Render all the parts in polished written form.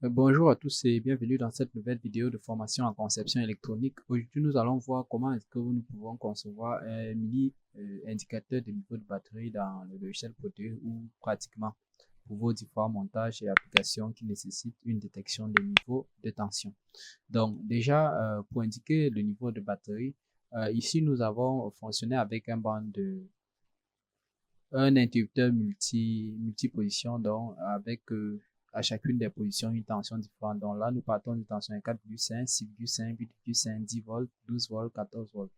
Bonjour à tous et bienvenue dans cette nouvelle vidéo de formation en conception électronique. Aujourd'hui, nous allons voir comment est-ce que nous pouvons concevoir un mini indicateur de niveau de batterie dans le logiciel Proteus ou pratiquement pour vos différents montages et applications qui nécessitent une détection des niveaux de tension. Donc déjà, pour indiquer le niveau de batterie, ici nous avons fonctionné avec un interrupteur multi-position, donc avec à chacune des positions une tension différente. Donc là, nous partons d'une tension de 4,5, 6,5, 8,5, 10 volts, 12 volts, 14 volts.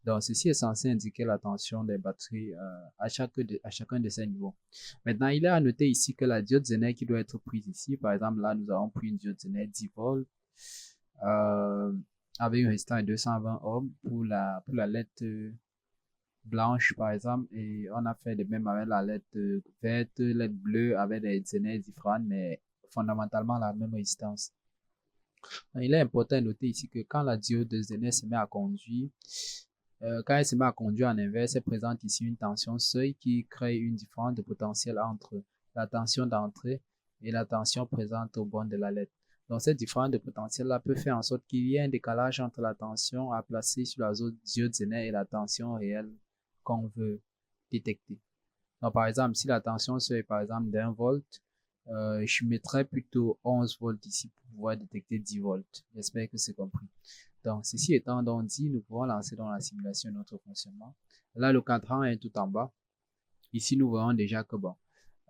Donc ceci est censé indiquer la tension des batteries à chacun de ces niveaux. Maintenant, il est à noter ici que la diode Zener qui doit être prise ici, par exemple là, nous avons pris une diode Zener 10 volts euh, avec un résistant de 220 ohms pour la LED blanche, par exemple, et on a fait de même avec la LED verte, LED bleue, avec des Zener différentes, mais fondamentalement la même résistance. Il est important de noter ici que quand la diode de Zener se met à conduire, quand elle se met à conduire en inverse, elle présente ici une tension seuil qui crée une différence de potentiel entre la tension d'entrée et la tension présente au bord de la LED. Donc cette différence de potentiel-là peut faire en sorte qu'il y ait un décalage entre la tension à placer sur la diode Zener et la tension réelle qu'on veut détecter. Donc par exemple, si la tension seuil par exemple d'1 volt, je mettrais plutôt 11 volts ici pour pouvoir détecter 10 volts. J'espère que c'est compris. Donc, ceci étant donc dit, nous pouvons lancer dans la simulation notre fonctionnement. Là, le cadran est tout en bas. Ici, nous voyons déjà que bon,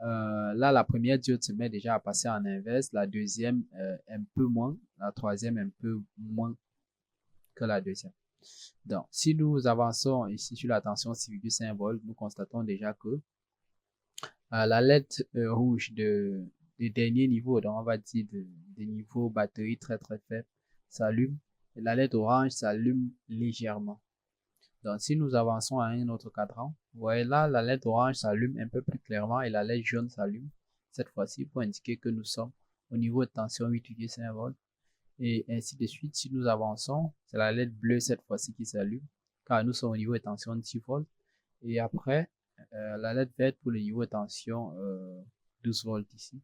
là, la première diode se met déjà à passer en inverse, la deuxième un peu moins, la troisième un peu moins que la deuxième. Donc, si nous avançons ici sur la tension 6,5 volts, nous constatons déjà que la LED rouge de dernier niveau, donc on va dire de niveau batterie très très faible, s'allume. Et la LED orange s'allume légèrement. Donc, si nous avançons à un autre cadran, vous voyez là, la LED orange s'allume un peu plus clairement et la LED jaune s'allume. Cette fois-ci, pour indiquer que nous sommes au niveau de tension 8,5 volts. Et ainsi de suite, si nous avançons, c'est la LED bleue cette fois-ci qui s'allume, car nous sommes au niveau de tension 10 volts. Et après, la LED verte pour le niveau de tension 12 volts ici.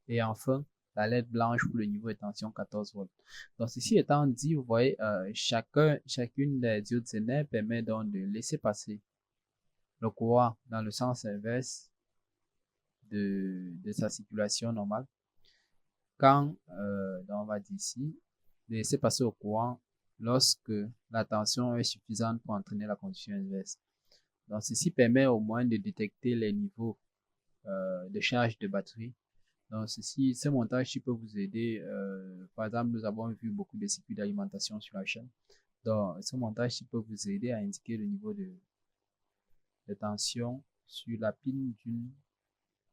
Et enfin, la LED blanche pour le niveau de tension 14 volts. Donc, ceci étant dit, vous voyez, chacune des diodes Zener permet donc de laisser passer le courant dans le sens inverse de sa circulation normale. Quand, donc on va dire ici, de laisser passer au courant lorsque la tension est suffisante pour entraîner la condition inverse. Donc, ceci permet au moins de détecter les niveaux de charge de batterie. Donc, ce montage peut vous aider. Par exemple, nous avons vu beaucoup de circuits d'alimentation sur la chaîne. Donc, ce montage peut vous aider à indiquer le niveau de tension sur la pin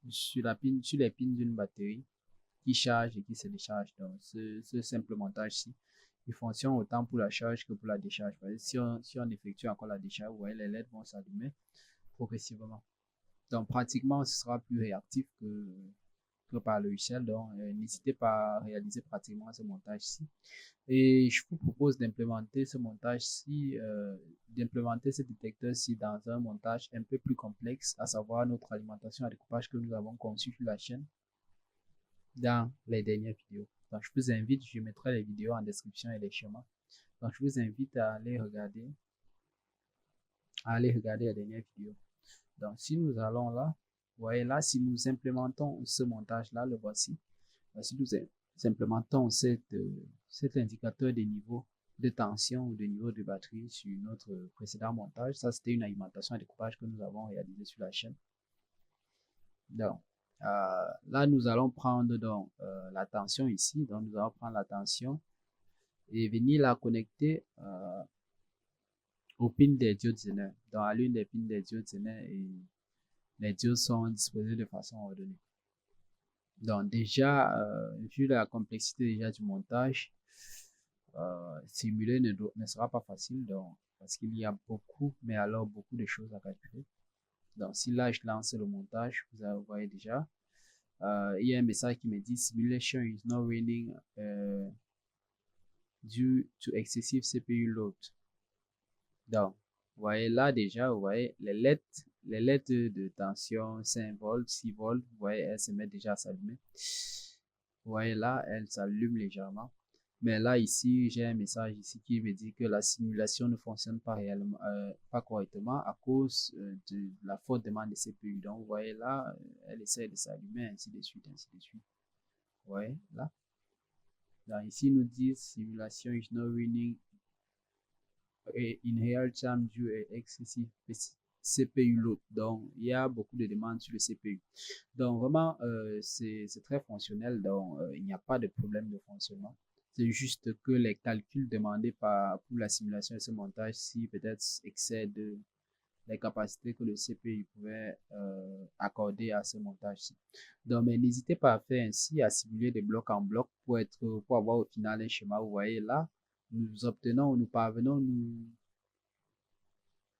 sur les pins d'une batterie qui charge et qui se décharge. Donc, ce simple montage-ci, il fonctionne autant pour la charge que pour la décharge. Si on effectue encore la décharge, vous voyez, les LED vont s'allumer progressivement. Donc, pratiquement, ce sera plus réactif que par le logiciel. Donc, n'hésitez pas à réaliser pratiquement ce montage-ci. Et je vous propose d'implémenter ce montage-ci, d'implémenter ce détecteur-ci dans un montage un peu plus complexe, à savoir notre alimentation à découpage que nous avons conçu sur la chaîne dans les dernières vidéos. Donc, je vous invite, je mettrai les vidéos en description et les schémas. Donc, je vous invite à aller regarder les dernières vidéos. Donc, si nous allons là, vous voyez là, si nous implémentons ce montage-là, le voici. Si nous implémentons cet indicateur de niveau de tension ou de niveau de batterie sur notre précédent montage, ça c'était une alimentation à découpage que nous avons réalisé sur la chaîne. Donc, là, nous allons prendre donc la tension ici. Donc, nous allons prendre la tension et venir la connecter au pin des diodes Zener. Donc, à l'une des pins des diodes Zener et les diodes sont disposés de façon ordonnée. Donc, déjà, vu la complexité déjà du montage, simuler ne sera pas facile donc, parce qu'il y a beaucoup, mais alors beaucoup de choses à calculer. Donc, si là, je lance le montage, vous voyez déjà, il y a un message qui me dit simulation is not running due to excessive CPU load. Donc, vous voyez là déjà, vous voyez les LED de tension 5 volts, 6 volts, vous voyez, elles se mettent déjà à s'allumer. Vous voyez là, elle s'allume légèrement. Mais là, ici, j'ai un message ici qui me dit que la simulation ne fonctionne pas réellement, pas correctement à cause de la forte demande de CPU. Donc, vous voyez là, elle essaie de s'allumer, ainsi de suite, ainsi de suite. Vous voyez là. Donc, ici, nous dit simulation is not running in real time due à excessive CPU load. Donc, il y a beaucoup de demandes sur le CPU. Donc, vraiment, c'est très fonctionnel. Donc, il n'y a pas de problème de fonctionnement. C'est juste que les calculs demandés pour la simulation de ce montage, si peut-être excèdent les capacités que le CPU pouvait accorder à ce montage-ci. Donc, mais n'hésitez pas à faire ainsi, à simuler des blocs en blocs pour avoir au final un schéma. Vous voyez là, nous obtenons, nous parvenons, nous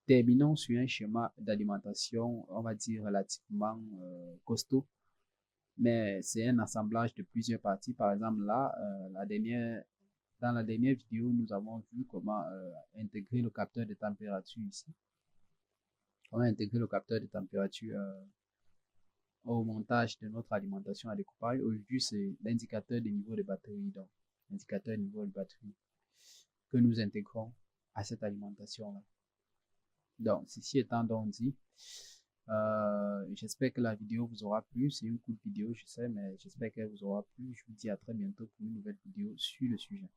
terminons sur un schéma d'alimentation, on va dire relativement costaud, mais c'est un assemblage de plusieurs parties. Par exemple, là, dans la dernière vidéo, nous avons vu comment intégrer le capteur de température ici. Comment intégrer le capteur de température au montage de notre alimentation à découpage. Aujourd'hui, c'est l'indicateur de niveau de batterie, donc l'indicateur de niveau de batterie que nous intégrons à cette alimentation-là. Donc, ceci étant donc dit, j'espère que la vidéo vous aura plu. C'est une courte vidéo, je sais, mais j'espère qu'elle vous aura plu. Je vous dis à très bientôt pour une nouvelle vidéo sur le sujet.